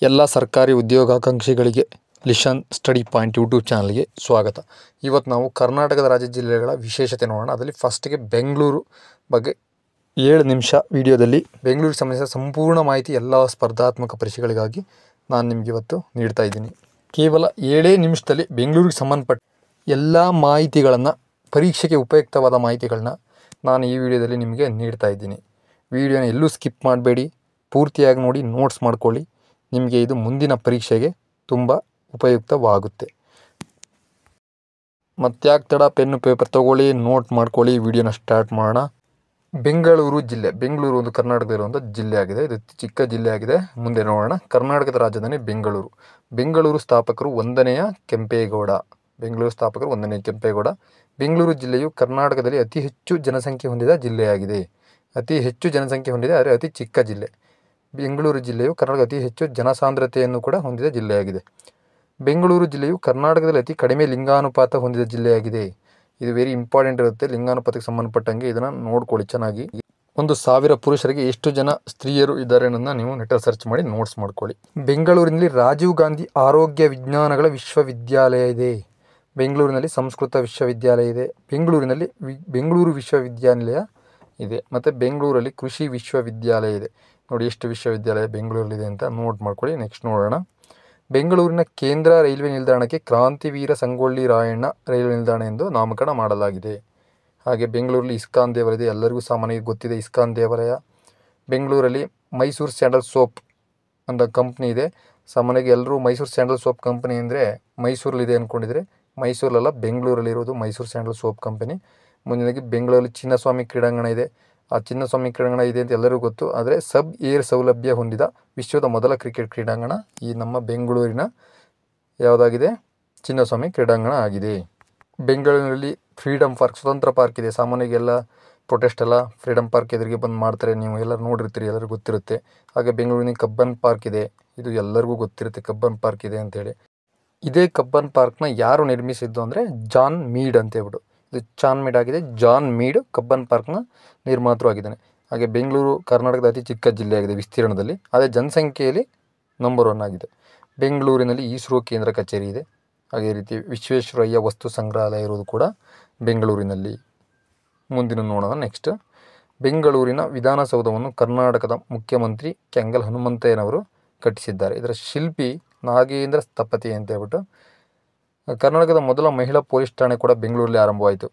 ಎಲ್ಲ ಸರ್ಕಾರಿ ಉದ್ಯೋಗಾಕಾಂಕ್ಷಿಗಳಿಗೆ ಲಿಶನ್ study point YouTube ಚಾನಲ್ಗೆ ಸ್ವಾಗತ. ಇವತ್ತು ನಾವು ಕರ್ನಾಟಕದ ರಾಜ್ಯ ಜಿಲ್ಲೆಗಳ ವಿಶೇಷತೆ ನೋಡೋಣ. ಅದರಲ್ಲಿ ಫಸ್ಟಿಗೆ ಬೆಂಗಳೂರು ಬಗ್ಗೆ 7 ನಿಮಿಷ ವಿಡಿಯೋದಲ್ಲಿ ಬೆಂಗಳೂರಿಗೆ ಸಂಬಂಧಿಸಿದ ಸಂಪೂರ್ಣ ಮಾಹಿತಿ ಎಲ್ಲ ಸ್ಪರ್ಧಾತ್ಮಕ ಪರೀಕ್ಷೆಗಳಿಗಾಗಿ ನಾನು ನಿಮಗೆ ಇವತ್ತು ನೀಡ್ತಾ ಇದ್ದೀನಿ. ಕೇವಲ 7 ನಿಮಿಷದಲ್ಲಿ ಬೆಂಗಳೂರಿಗೆ ಸಂಬಂಧಪಟ್ಟ ಎಲ್ಲ ಮಾಹಿತಿಗಳನ್ನು, ಪರೀಕ್ಷೆಗೆ ಉಪಯುಕ್ತವಾದ ಮಾಹಿತಿಗಳನ್ನ ನಾನು ಈ ವಿಡಿಯೋದಲ್ಲಿ ನಿಮಗೆ ನೀಡ್ತಾ ಇದ್ದೀನಿ. ವಿಡಿಯೋನ ಎಲ್ಲೂ ಸ್ಕಿಪ್ ಮಾಡಬೇಡಿ, ಪೂರ್ತಿಯಾಗಿ ನೋಡಿ, ನೋಟ್ಸ್ ಮಾಡ್ಕೊಳ್ಳಿ. ನಿಮಗೆ ಇದು ಮುಂದಿನ ಪರೀಕ್ಷೆಗೆ ತುಂಬ ಉಪಯುಕ್ತವಾಗುತ್ತೆ. ಮತ್ತ್ಯಾಕೆ ತಡ, ಪೆನ್ನು ಪೇಪರ್ ತೊಗೊಳ್ಳಿ, ನೋಟ್ ಮಾಡ್ಕೊಳ್ಳಿ. ವಿಡಿಯೋನ ಸ್ಟಾರ್ಟ್ ಮಾಡೋಣ. ಬೆಂಗಳೂರು ಜಿಲ್ಲೆ. ಬೆಂಗಳೂರು ಒಂದು ಕರ್ನಾಟಕದಲ್ಲಿರುವಂಥ ಜಿಲ್ಲೆ ಆಗಿದೆ. ಇದು ಚಿಕ್ಕ ಜಿಲ್ಲೆ ಆಗಿದೆ. ಮುಂದೆ ನೋಡೋಣ. ಕರ್ನಾಟಕದ ರಾಜಧಾನಿ ಬೆಂಗಳೂರು. ಬೆಂಗಳೂರು ಸ್ಥಾಪಕರು 1ನೇ ಕೆಂಪೇಗೌಡ. ಬೆಂಗಳೂರು ಸ್ಥಾಪಕರು 1ನೇ ಕೆಂಪೇಗೌಡ. ಬೆಂಗಳೂರು ಜಿಲ್ಲೆಯು ಕರ್ನಾಟಕದಲ್ಲಿ ಅತಿ ಹೆಚ್ಚು ಜನಸಂಖ್ಯೆ ಹೊಂದಿದ ಜಿಲ್ಲೆಯಾಗಿದೆ. ಅತಿ ಹೆಚ್ಚು ಜನಸಂಖ್ಯೆ ಹೊಂದಿದೆ, ಆದರೆ ಅತಿ ಚಿಕ್ಕ ಜಿಲ್ಲೆ. ಬೆಂಗಳೂರು ಜಿಲ್ಲೆಯು ಕರ್ನಾಟಕ ಅತಿ ಹೆಚ್ಚು ಜನಸಾಂದ್ರತೆಯನ್ನು ಕೂಡ ಹೊಂದಿದ ಜಿಲ್ಲೆಯಾಗಿದೆ. ಬೆಂಗಳೂರು ಜಿಲ್ಲೆಯು ಕರ್ನಾಟಕದಲ್ಲಿ ಅತಿ ಕಡಿಮೆ ಲಿಂಗಾನುಪಾತ ಹೊಂದಿದ ಜಿಲ್ಲೆಯಾಗಿದೆ. ಇದು ವೆರಿ ಇಂಪಾರ್ಟೆಂಟ್ ಇರುತ್ತೆ. ಲಿಂಗಾನುಪಾತಕ್ಕೆ ಸಂಬಂಧಪಟ್ಟಂಗೆ ಇದನ್ನು ನೋಡ್ಕೊಳ್ಳಿ ಚೆನ್ನಾಗಿ. 1,000 ಪುರುಷರಿಗೆ ಎಷ್ಟು ಜನ ಸ್ತ್ರೀಯರು ಇದ್ದಾರೆ ಅನ್ನೋದನ್ನ ನೀವು ನೆಟ್ಟಲ್ಲಿ ಸರ್ಚ್ ಮಾಡಿ ನೋಟ್ಸ್ ಮಾಡ್ಕೊಳ್ಳಿ. ಬೆಂಗಳೂರಿನಲ್ಲಿ ರಾಜೀವ್ ಗಾಂಧಿ ಆರೋಗ್ಯ ವಿಜ್ಞಾನಗಳ ವಿಶ್ವವಿದ್ಯಾಲಯ ಇದೆ. ಬೆಂಗಳೂರಿನಲ್ಲಿ ಸಂಸ್ಕೃತ ವಿಶ್ವವಿದ್ಯಾಲಯ ಇದೆ. ಬೆಂಗಳೂರಿನಲ್ಲಿ ಬೆಂಗಳೂರು ವಿಶ್ವವಿದ್ಯಾನಿಲಯ ಇದೆ. ಮತ್ತು ಬೆಂಗಳೂರಲ್ಲಿ ಕೃಷಿ ವಿಶ್ವವಿದ್ಯಾಲಯ ಇದೆ. ನೋಡಿ ಎಷ್ಟು ವಿಶ್ವವಿದ್ಯಾಲಯ ಬೆಂಗಳೂರಲ್ಲಿದೆ ಅಂತ ನೋಟ್ ಮಾಡ್ಕೊಳ್ಳಿ. ನೆಕ್ಸ್ಟ್ ನೋಡೋಣ. ಬೆಂಗಳೂರಿನ ಕೇಂದ್ರ ರೈಲ್ವೆ ನಿಲ್ದಾಣಕ್ಕೆ ಕ್ರಾಂತಿವೀರ ಸಂಗೊಳ್ಳಿ ರಾಯಣ್ಣ ರೈಲ್ವೆ ನಿಲ್ದಾಣ ಎಂದು ನಾಮಕರಣ ಮಾಡಲಾಗಿದೆ. ಹಾಗೆ ಬೆಂಗಳೂರಲ್ಲಿ ಇಸ್ಕಾನ್ ದೇವಾಲಯ ಇದೆ. ಎಲ್ಲರಿಗೂ ಸಾಮಾನ್ಯವಾಗಿ ಗೊತ್ತಿದೆ ಇಸ್ಕಾನ್ ದೇವಾಲಯ. ಬೆಂಗಳೂರಲ್ಲಿ ಮೈಸೂರು ಸ್ಯಾಂಡಲ್ ಸೋಪ್ ಅಂತ ಕಂಪ್ನಿ ಇದೆ. ಸಾಮಾನ್ಯವಾಗಿ ಎಲ್ಲರೂ ಮೈಸೂರು ಸ್ಯಾಂಡಲ್ ಸೋಪ್ ಕಂಪನಿ ಅಂದರೆ ಮೈಸೂರಲ್ಲಿದೆ ಅಂದ್ಕೊಂಡಿದ್ರೆ ಮೈಸೂರಲ್ಲ, ಬೆಂಗಳೂರಲ್ಲಿರೋದು ಮೈಸೂರು ಸ್ಯಾಂಡಲ್ ಸೋಪ್ ಕಂಪನಿ. ಮುಂದಿನದಾಗಿ ಬೆಂಗಳೂರಲ್ಲಿ ಚಿನ್ನಸ್ವಾಮಿ ಕ್ರೀಡಾಂಗಣ ಇದೆ. ಆ ಚಿನ್ನಸ್ವಾಮಿ ಕ್ರೀಡಾಂಗಣ ಇದೆ ಅಂತ ಎಲ್ಲರಿಗೂ ಗೊತ್ತು. ಆದರೆ ಸಬ್ ಏರ್ ಸೌಲಭ್ಯ ಹೊಂದಿದ ವಿಶ್ವದ ಮೊದಲ ಕ್ರಿಕೆಟ್ ಕ್ರೀಡಾಂಗಣ ಈ ನಮ್ಮ ಬೆಂಗಳೂರಿನ ಯಾವುದಾಗಿದೆ, ಚಿನ್ನಸ್ವಾಮಿ ಕ್ರೀಡಾಂಗಣ ಆಗಿದೆ. ಬೆಂಗಳೂರಿನಲ್ಲಿ ಫ್ರೀಡಮ್ ಪಾರ್ಕ್, ಸ್ವತಂತ್ರ ಪಾರ್ಕ್ ಇದೆ. ಸಾಮಾನ್ಯವಾಗಿ ಎಲ್ಲ ಪ್ರೊಟೆಸ್ಟ್ ಎಲ್ಲ ಫ್ರೀಡಮ್ ಪಾರ್ಕ್ ಎದುರಿಗೆ ಬಂದು ಮಾಡ್ತಾರೆ. ನೀವು ಎಲ್ಲರೂ ನೋಡಿರ್ತೀರಿ, ಎಲ್ಲರಿಗೂ ಗೊತ್ತಿರುತ್ತೆ. ಹಾಗೆ ಬೆಂಗಳೂರಿನ ಕಬ್ಬನ್ ಪಾರ್ಕ್ ಇದೆ. ಇದು ಎಲ್ಲರಿಗೂ ಗೊತ್ತಿರುತ್ತೆ, ಕಬ್ಬನ್ ಪಾರ್ಕ್ ಇದೆ ಅಂತೇಳಿ. ಇದೇ ಕಬ್ಬನ್ ಪಾರ್ಕ್ನ ಯಾರು ನಿರ್ಮಿಸಿದ್ದು ಅಂದರೆ ಜಾನ್ ಮೀಡ್ ಅಂತ ಹೇಳ್ಬಿಟ್ಟು. ಇದು ಜಾನ್ ಮೀಡ್ ಆಗಿದೆ. ಜಾನ್ ಮೀಡ್ ಕಬ್ಬನ್ ಪಾರ್ಕ್ನ ನಿರ್ಮಾತೃ ಆಗಿದ್ದಾನೆ. ಹಾಗೆ ಬೆಂಗಳೂರು ಕರ್ನಾಟಕದ ಅತಿ ಚಿಕ್ಕ ಜಿಲ್ಲೆಯಾಗಿದೆ ವಿಸ್ತೀರ್ಣದಲ್ಲಿ, ಅದೇ ಜನಸಂಖ್ಯೆಯಲ್ಲಿ ನಂಬರ್ 1 ಆಗಿದೆ. ಬೆಂಗಳೂರಿನಲ್ಲಿ ಇಸ್ರೋ ಕೇಂದ್ರ ಕಚೇರಿ ಇದೆ. ಹಾಗೆ ರೀತಿ ವಿಶ್ವೇಶ್ವರಯ್ಯ ವಸ್ತು ಸಂಗ್ರಹಾಲಯ ಇರೋದು ಕೂಡ ಬೆಂಗಳೂರಿನಲ್ಲಿ. ಮುಂದಿನ ನೋಡೋಣ. ನೆಕ್ಸ್ಟ್, ಬೆಂಗಳೂರಿನ ವಿಧಾನಸೌಧವನ್ನು ಕರ್ನಾಟಕದ ಮುಖ್ಯಮಂತ್ರಿ ಕೆಂಗಲ್ ಹನುಮಂತಯ್ಯನವರು ಕಟ್ಟಿಸಿದ್ದಾರೆ. ಇದರ ಶಿಲ್ಪಿ ನಾಗೇಂದ್ರ ಸ್ಥಪತಿ ಅಂತ ಹೇಳ್ಬಿಟ್ಟು. ಕರ್ನಾಟಕದ ಮೊದಲ ಮಹಿಳಾ ಪೊಲೀಸ್ ಠಾಣೆ ಕೂಡ ಬೆಂಗಳೂರಲ್ಲಿ ಆರಂಭವಾಯಿತು.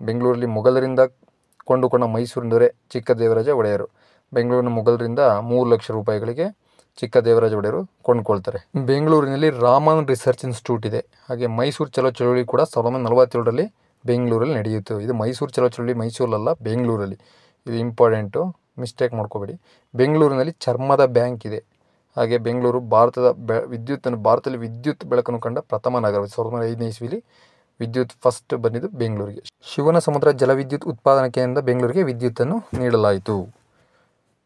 ಬೆಂಗಳೂರಲ್ಲಿ ಮೊಘಲರಿಂದ ಕೊಂಡುಕೊಂಡ ಮೈಸೂರಿನ ದೊರೆ ಚಿಕ್ಕದೇವರಾಜ ಒಡೆಯರು. ಬೆಂಗಳೂರಿನ ಮೊಘಲರಿಂದ 3 ಲಕ್ಷ ರೂಪಾಯಿಗಳಿಗೆ ಚಿಕ್ಕದೇವರಾಜ ಒಡೆಯರು ಕೊಂಡುಕೊಳ್ತಾರೆ. ಬೆಂಗಳೂರಿನಲ್ಲಿ ರಾಮನ್ ರಿಸರ್ಚ್ ಇನ್ಸ್ಟಿಟ್ಯೂಟ್ ಇದೆ. ಹಾಗೆ ಮೈಸೂರು ಚಲೋ ಚಳುವಳಿ ಕೂಡ 1947ರಲ್ಲಿ ಬೆಂಗಳೂರಲ್ಲಿ ನಡೆಯಿತು. ಇದು ಮೈಸೂರು ಚಲೋ ಚಳುವಳಿ ಮೈಸೂರಲ್ಲ, ಬೆಂಗಳೂರಲ್ಲಿ. ಇದು ಇಂಪಾರ್ಟೆಂಟು, ಮಿಸ್ಟೇಕ್ ಮಾಡ್ಕೋಬೇಡಿ. ಬೆಂಗಳೂರಿನಲ್ಲಿ ಚರ್ಮದ ಬ್ಯಾಂಕ್ ಇದೆ. ಹಾಗೆ ಬೆಂಗಳೂರು ಭಾರತದಲ್ಲಿ ವಿದ್ಯುತ್ ಬೆಳಕನ್ನು ಕಂಡ ಪ್ರಥಮ ನಗರ. 1905ನೇ ಇಸ್ವಿಲಿ ವಿದ್ಯುತ್ ಫಸ್ಟ್ ಬಂದಿದ್ದು ಬೆಂಗಳೂರಿಗೆ. ಶಿವನ ಸಮುದ್ರ ಜಲವಿದ್ಯುತ್ ಉತ್ಪಾದನಾ ಕೇಂದ್ರದಿಂದ ಬೆಂಗಳೂರಿಗೆ ವಿದ್ಯುತ್ತನ್ನು ನೀಡಲಾಯಿತು.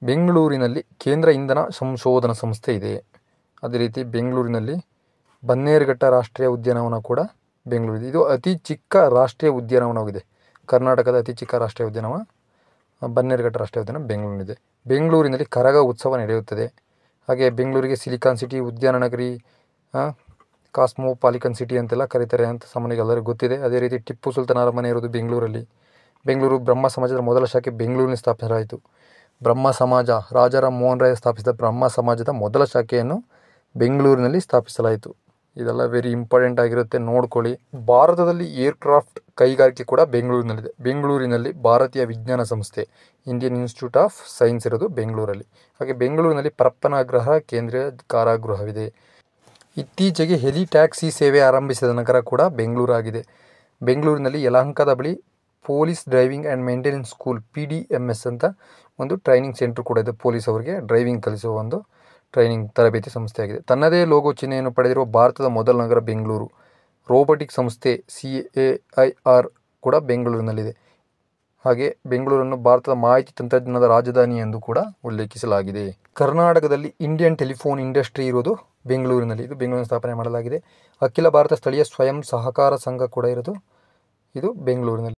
ಬೆಂಗಳೂರಿನಲ್ಲಿ ಕೇಂದ್ರ ಇಂಧನ ಸಂಶೋಧನಾ ಸಂಸ್ಥೆ ಇದೆ. ಅದೇ ರೀತಿ ಬೆಂಗಳೂರಿನಲ್ಲಿ ಬನ್ನೇರುಘಟ್ಟ ರಾಷ್ಟ್ರೀಯ ಉದ್ಯಾನವನ ಕೂಡ ಬೆಂಗಳೂರಿದೆ. ಇದು ಅತಿ ಚಿಕ್ಕ ರಾಷ್ಟ್ರೀಯ ಉದ್ಯಾನವನವಾಗಿದೆ. ಕರ್ನಾಟಕದ ಅತಿ ಚಿಕ್ಕ ರಾಷ್ಟ್ರೀಯ ಉದ್ಯಾನವನ ಬನ್ನೇರುಘಟ್ಟ ರಾಷ್ಟ್ರೀಯ ಉದ್ಯಾನ ಬೆಂಗಳೂರಿನಿದೆ. ಬೆಂಗಳೂರಿನಲ್ಲಿ ಕರಗ ಉತ್ಸವ ನಡೆಯುತ್ತದೆ. ಹಾಗೆ ಬೆಂಗಳೂರಿಗೆ ಸಿಲಿಕಾನ್ ಸಿಟಿ, ಉದ್ಯಾನ ನಗರಿ, ಕಾಸ್ಮೋಪಾಲಿಟನ್ ಸಿಟಿ ಅಂತೆಲ್ಲ ಕರೀತಾರೆ ಅಂತ ಸಾಮಾನ್ಯವಾಗಿ ಎಲ್ಲರಿಗೂ ಗೊತ್ತಿದೆ. ಅದೇ ರೀತಿ ಟಿಪ್ಪು ಸುಲ್ತಾನ್ ಅರಮನೆ ಇರೋದು ಬೆಂಗಳೂರಲ್ಲಿ. ಬೆಂಗಳೂರು ಬ್ರಹ್ಮ ಸಮಾಜದ ಮೊದಲ ಶಾಖೆ ಬೆಂಗಳೂರಿನಲ್ಲಿ ಸ್ಥಾಪಿಸಲಾಯಿತು. ಬ್ರಹ್ಮ ಸಮಾಜ, ರಾಜಾರಾಮ್ ಮೋಹನ್ ರಾಯ್ ಸ್ಥಾಪಿಸಿದ ಬ್ರಹ್ಮ ಸಮಾಜದ ಮೊದಲ ಶಾಖೆಯನ್ನು ಬೆಂಗಳೂರಿನಲ್ಲಿ ಸ್ಥಾಪಿಸಲಾಯಿತು. ಇದೆಲ್ಲ ವೆರಿ ಇಂಪಾರ್ಟೆಂಟ್ ಆಗಿರುತ್ತೆ, ನೋಡ್ಕೊಳ್ಳಿ. ಭಾರತದಲ್ಲಿ ಏರ್ಕ್ರಾಫ್ಟ್ ಕೈಗಾರಿಕೆ ಕೂಡ ಬೆಂಗಳೂರಿನಲ್ಲಿದೆ. ಬೆಂಗಳೂರಿನಲ್ಲಿ ಭಾರತೀಯ ವಿಜ್ಞಾನ ಸಂಸ್ಥೆ, ಇಂಡಿಯನ್ ಇನ್ಸ್ಟಿಟ್ಯೂಟ್ ಆಫ್ ಸೈನ್ಸ್ ಇರೋದು ಬೆಂಗಳೂರಲ್ಲಿ. ಹಾಗೆ ಬೆಂಗಳೂರಿನಲ್ಲಿ ಪರಪ್ಪನಗ್ರಹ ಕೇಂದ್ರೀಯ ಕಾರಾಗೃಹವಿದೆ. ಇತ್ತೀಚೆಗೆ ಹೆಲಿ ಟ್ಯಾಕ್ಸಿ ಸೇವೆ ಆರಂಭಿಸಿದ ನಗರ ಕೂಡ ಬೆಂಗಳೂರಾಗಿದೆ. ಬೆಂಗಳೂರಿನಲ್ಲಿ ಯಲಹಂಕದ ಬಳಿ police driving and maintenance school PDMS ಅಂತ ಒಂದು ಟ್ರೈನಿಂಗ್ ಸೆಂಟರ್ ಕೂಡ ಇದೆ. ಪೊಲೀಸ್ ಅವರಿಗೆ ಡ್ರೈವಿಂಗ್ ಕಲಿಸುವ ಒಂದು ಟ್ರೈನಿಂಗ್ ತರಬೇತಿ ಸಂಸ್ಥೆಯಾಗಿದೆ. ತನ್ನದೇ ಲೋಗೋ ಚಿಹ್ನೆಯನ್ನು ಪಡೆದಿರುವ ಭಾರತದ ಮೊದಲ ನಗರ ಬೆಂಗಳೂರು. ರೋಬೋಟಿಕ್ ಸಂಸ್ಥೆ CAIR ಕೂಡ ಬೆಂಗಳೂರಿನಲ್ಲಿದೆ. ಹಾಗೆ ಬೆಂಗಳೂರನ್ನು ಭಾರತದ ಮಾಹಿತಿ ತಂತ್ರಜ್ಞಾನದ ರಾಜಧಾನಿ ಎಂದು ಕೂಡ ಉಲ್ಲೇಖಿಸಲಾಗಿದೆ. ಕರ್ನಾಟಕದಲ್ಲಿ ಇಂಡಿಯನ್ ಟೆಲಿಫೋನ್ ಇಂಡಸ್ಟ್ರಿ ಇರೋದು ಬೆಂಗಳೂರಿನಲ್ಲಿ. ಇದು ಬೆಂಗಳೂರಿನ ಸ್ಥಾಪನೆ ಮಾಡಲಾಗಿದೆ. ಅಖಿಲ ಭಾರತ ಸ್ಥಳೀಯ ಸ್ವಯಂ ಸಹಕಾರ ಸಂಘ ಕೂಡ ಇರೋದು ಇದು ಬೆಂಗಳೂರಿನಲ್ಲಿ.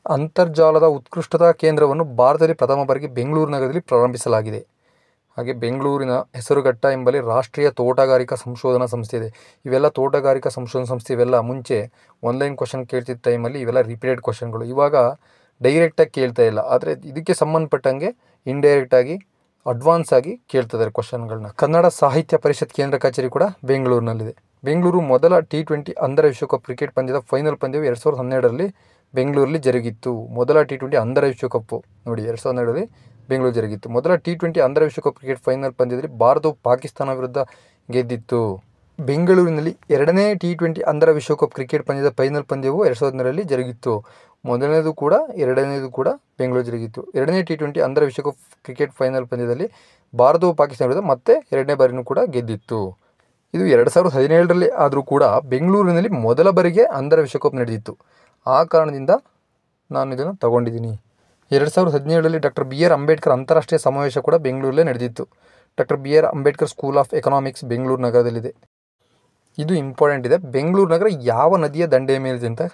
ಅಂತರ್ಜಾಲದ ಉತ್ಕೃಷ್ಟತಾ ಕೇಂದ್ರವನ್ನು ಭಾರತದಲ್ಲಿ ಪ್ರಥಮ ಬಾರಿಗೆ ಬೆಂಗಳೂರು ನಗರದಲ್ಲಿ ಪ್ರಾರಂಭಿಸಲಾಗಿದೆ. ಹಾಗೆ ಬೆಂಗಳೂರಿನ ಹೆಸರುಘಟ್ಟ ಎಂಬಲ್ಲಿ ರಾಷ್ಟ್ರೀಯ ತೋಟಗಾರಿಕಾ ಸಂಶೋಧನಾ ಸಂಸ್ಥೆ ಇದೆ. ಇವೆಲ್ಲ ತೋಟಗಾರಿಕಾ ಸಂಶೋಧನಾ ಸಂಸ್ಥೆ ಇವೆಲ್ಲ ಮುಂಚೆ ಆನ್ಲೈನ್ ಕ್ವಶನ್ ಕೇಳ್ತಿದ್ದ ಟೈಮಲ್ಲಿ ಇವೆಲ್ಲ ರಿಪೀಟೆಡ್ ಕ್ವಶನ್ಗಳು. ಇವಾಗ ಡೈರೆಕ್ಟಾಗಿ ಕೇಳ್ತಾ ಇಲ್ಲ, ಆದರೆ ಇದಕ್ಕೆ ಸಂಬಂಧಪಟ್ಟಂಗೆ ಇಂಡೈರೆಕ್ಟಾಗಿ ಅಡ್ವಾನ್ಸ್ ಆಗಿ ಕೇಳ್ತಿದ್ದಾರೆ ಕ್ವಶನ್ಗಳನ್ನ. ಕನ್ನಡ ಸಾಹಿತ್ಯ ಪರಿಷತ್ ಕೇಂದ್ರ ಕಚೇರಿ ಕೂಡ ಬೆಂಗಳೂರಿನಲ್ಲಿದೆ. ಬೆಂಗಳೂರು ಮೊದಲ T20 ಅಂಧರ ವಿಶ್ವಕಪ್ ಕ್ರಿಕೆಟ್ ಪಂದ್ಯದ ಫೈನಲ್ ಪಂದ್ಯವು 2012ರಲ್ಲಿ ಬೆಂಗಳೂರಲ್ಲಿ ಜರುಗಿತ್ತು. ಮೊದಲ T20 ಅಂಧರ ವಿಶ್ವಕಪ್ಪು ನೋಡಿ 2012ರಲ್ಲಿ ಬೆಂಗಳೂರು ಜರುಗಿತ್ತು. ಮೊದಲ T20 ಅಂಧರ ವಿಶ್ವಕಪ್ ಕ್ರಿಕೆಟ್ ಫೈನಲ್ ಪಂದ್ಯದಲ್ಲಿ ಭಾರತವು ಪಾಕಿಸ್ತಾನ ವಿರುದ್ಧ ಗೆದ್ದಿತ್ತು. ಬೆಂಗಳೂರಿನಲ್ಲಿ ಎರಡನೇ T20 ಅಂಧರ ವಿಶ್ವಕಪ್ ಕ್ರಿಕೆಟ್ ಪಂದ್ಯದ ಫೈನಲ್ ಪಂದ್ಯವು 2011ರಲ್ಲಿ ಜರುಗಿತ್ತು. ಮೊದಲನೇದು ಕೂಡ ಎರಡನೇದು ಕೂಡ ಬೆಂಗಳೂರು ಜರುಗಿತ್ತು. ಎರಡನೇ T20 ಅಂಧರ ವಿಶ್ವಕಪ್ ಕ್ರಿಕೆಟ್ ಫೈನಲ್ ಪಂದ್ಯದಲ್ಲಿ ಭಾರತವು ಪಾಕಿಸ್ತಾನ ವಿರುದ್ಧ ಮತ್ತೆ ಎರಡನೇ ಬಾರಿನೂ ಕೂಡ ಗೆದ್ದಿತ್ತು. ಇದು 2017ರಲ್ಲಿ ಆದರೂ ಕೂಡ ಬೆಂಗಳೂರಿನಲ್ಲಿ ಮೊದಲ ಬಾರಿಗೆ ಅಂಧರ ವಿಶ್ವಕಪ್ ನಡೆದಿತ್ತು. ಆ ಕಾರಣದಿಂದ ನಾನು ಇದನ್ನು ತಗೊಂಡಿದ್ದೀನಿ. 2017ರಲ್ಲಿ ಡಾಕ್ಟರ್ BR ಅಂಬೇಡ್ಕರ್ ಅಂತಾರಾಷ್ಟ್ರೀಯ ಸಮಾವೇಶ ಕೂಡ ಬೆಂಗಳೂರಲ್ಲೇ ನಡೆದಿತ್ತು. Doctor BR Ambedkar school of economics Bengaluru ನಗರದಲ್ಲಿದೆ. ಇದು ಇಂಪಾರ್ಟೆಂಟ್ ಇದೆ. ಬೆಂಗಳೂರು ನಗರ ಯಾವ ನದಿಯ ದಂಡೆಯ ಮೇಲಿದೆ ಅಂತ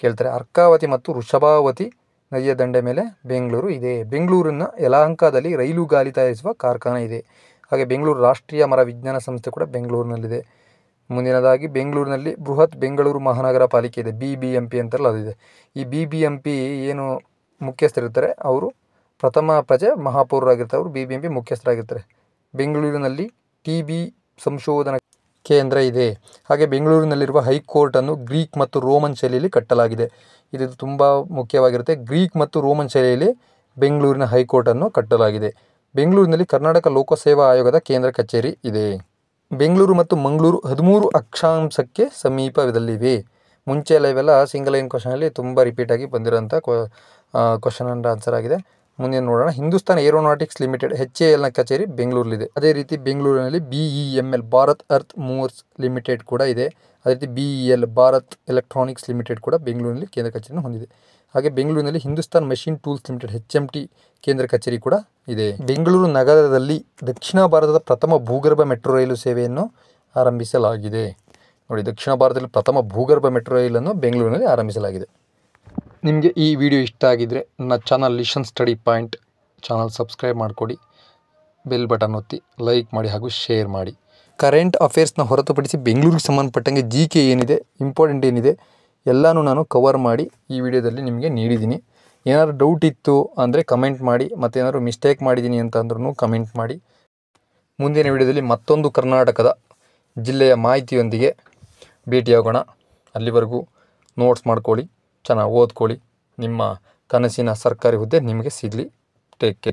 ಕೇಳ್ತಾರೆ. ಅರ್ಕಾವತಿ ಮತ್ತು ವೃಷಭಾವತಿ ನದಿಯ ದಂಡೆ ಮೇಲೆ ಬೆಂಗಳೂರು ಇದೆ. ಬೆಂಗಳೂರಿನ ಯಲಹಂಕದಲ್ಲಿ ರೈಲು ಗಾಲಿ ತಯಾರಿಸುವ ಕಾರ್ಖಾನೆ ಇದೆ. ಹಾಗೆ ಬೆಂಗಳೂರು ರಾಷ್ಟ್ರೀಯ ಮರ ವಿಜ್ಞಾನ ಸಂಸ್ಥೆ ಕೂಡ ಬೆಂಗಳೂರಿನಲ್ಲಿದೆ. ಮುಂದಿನದಾಗಿ ಬೆಂಗಳೂರಿನಲ್ಲಿ ಬೃಹತ್ ಬೆಂಗಳೂರು ಮಹಾನಗರ ಪಾಲಿಕೆ ಇದೆ, BBMP ಅಂತಾರಲ್ಲ ಅದಿದೆ. ಈ BBMP ಏನು ಮುಖ್ಯಸ್ಥರಿರ್ತಾರೆ ಅವರು ಪ್ರಥಮ ಪ್ರಜೆ ಮಹಾಪೌರರಾಗಿರ್ತಾರೆ. ಅವರು BBMP ಮುಖ್ಯಸ್ಥರಾಗಿರ್ತಾರೆ. ಬೆಂಗಳೂರಿನಲ್ಲಿ TB ಸಂಶೋಧನಾ ಕೇಂದ್ರ ಇದೆ. ಹಾಗೆ ಬೆಂಗಳೂರಿನಲ್ಲಿರುವ ಹೈಕೋರ್ಟನ್ನು ಗ್ರೀಕ್ ಮತ್ತು ರೋಮನ್ ಶೈಲಿಯಲ್ಲಿ ಕಟ್ಟಲಾಗಿದೆ. ಇದು ತುಂಬ ಮುಖ್ಯವಾಗಿರುತ್ತೆ. ಗ್ರೀಕ್ ಮತ್ತು ರೋಮನ್ ಶೈಲಿಯಲ್ಲಿ ಬೆಂಗಳೂರಿನ ಹೈಕೋರ್ಟನ್ನು ಕಟ್ಟಲಾಗಿದೆ. ಬೆಂಗಳೂರಿನಲ್ಲಿ ಕರ್ನಾಟಕ ಲೋಕಸೇವಾ ಆಯೋಗದ ಕೇಂದ್ರ ಕಚೇರಿ ಇದೆ. ಬೆಂಗಳೂರು ಮತ್ತು ಮಂಗಳೂರು 13 ಅಕ್ಷಾಂಶಕ್ಕೆ ಸಮೀಪದಲ್ಲಿವೆ. ಮುಂಚೆ ಎಲ್ಲ ಇವೆಲ್ಲ ಸಿಂಗಲ್ ಲೈನ್ ಕ್ವಶನಲ್ಲಿ ತುಂಬ ರಿಪೀಟಾಗಿ ಬಂದಿರೋಂಥ ಕ್ವಶನ್ ಆ್ಯಂಡ್ ಆನ್ಸರ್ ಆಗಿದೆ. ಮುಂದೆ ನೋಡೋಣ. ಹಿಂದೂಸ್ತಾನ್ ಏರೋನಾಟಿಕ್ಸ್ ಲಿಮಿಟೆಡ್ HALನ ಕಚೇರಿ ಬೆಂಗಳೂರಲ್ಲಿದೆ. ಅದೇ ರೀತಿ ಬೆಂಗಳೂರಿನಲ್ಲಿ BEML Bharat earth movers limited ಕೂಡ ಇದೆ. ಅದೇ ರೀತಿ BEL ಭಾರತ್ ಎಲೆಕ್ಟ್ರಾನಿಕ್ಸ್ ಲಿಮಿಟೆಡ್ ಕೂಡ ಬೆಂಗಳೂರಿನಲ್ಲಿ ಕೇಂದ್ರ ಕಚೇರಿಯನ್ನು ಹೊಂದಿದೆ. ಹಾಗೆ ಬೆಂಗಳೂರಿನಲ್ಲಿ Hindustan machine tools limited HMT ಕೇಂದ್ರ ಕಚೇರಿ ಕೂಡ ಇದೆ. ಬೆಂಗಳೂರು ನಗರದಲ್ಲಿ ದಕ್ಷಿಣ ಭಾರತದ ಪ್ರಥಮ ಭೂಗರ್ಭ ಮೆಟ್ರೋ ರೈಲು ಸೇವೆಯನ್ನು ಆರಂಭಿಸಲಾಗಿದೆ. ನೋಡಿ, ದಕ್ಷಿಣ ಭಾರತದಲ್ಲಿ ಪ್ರಥಮ ಭೂಗರ್ಭ ಮೆಟ್ರೋ ರೈಲನ್ನು ಬೆಂಗಳೂರಿನಲ್ಲಿ ಆರಂಭಿಸಲಾಗಿದೆ. ನಿಮಗೆ ಈ ವಿಡಿಯೋ ಇಷ್ಟ ಆಗಿದ್ದರೆ ನನ್ನ channel listen study point channel subscribe ಮಾಡಿಕೊಡಿ, ಬೆಲ್ ಬಟನ್ ಒತ್ತಿ, ಲೈಕ್ ಮಾಡಿ ಹಾಗೂ ಶೇರ್ ಮಾಡಿ. ಕರೆಂಟ್ ಅಫೇರ್ಸ್ನ ಹೊರತುಪಡಿಸಿ ಬೆಂಗಳೂರಿಗೆ ಸಂಬಂಧಪಟ್ಟಂಗೆ GK ಏನಿದೆ, ಇಂಪಾರ್ಟೆಂಟ್ ಏನಿದೆ ಎಲ್ಲನೂ ನಾನು ಕವರ್ ಮಾಡಿ ಈ ವಿಡಿಯೋದಲ್ಲಿ ನಿಮಗೆ ನೀಡಿದ್ದೀನಿ. ಏನಾದರೂ ಡೌಟ್ ಇತ್ತು ಅಂದರೆ ಕಮೆಂಟ್ ಮಾಡಿ, ಮತ್ತು ಏನಾದರೂ ಮಿಸ್ಟೇಕ್ ಮಾಡಿದ್ದೀನಿ ಅಂತ ಅಂದ್ರೂ ಕಮೆಂಟ್ ಮಾಡಿ. ಮುಂದಿನ ವಿಡಿಯೋದಲ್ಲಿ ಮತ್ತೊಂದು ಕರ್ನಾಟಕದ ಜಿಲ್ಲೆಯ ಮಾಹಿತಿಯೊಂದಿಗೆ ಭೇಟಿಯಾಗೋಣ. ಅಲ್ಲಿವರೆಗೂ ನೋಟ್ಸ್ ಮಾಡ್ಕೊಳ್ಳಿ, ಚೆನ್ನಾಗಿ ಓದ್ಕೊಳ್ಳಿ. ನಿಮ್ಮ ಕನಸಿನ ಸರ್ಕಾರಿ ಹುದ್ದೆ ನಿಮಗೆ ಸಿಗಲಿ. Take care.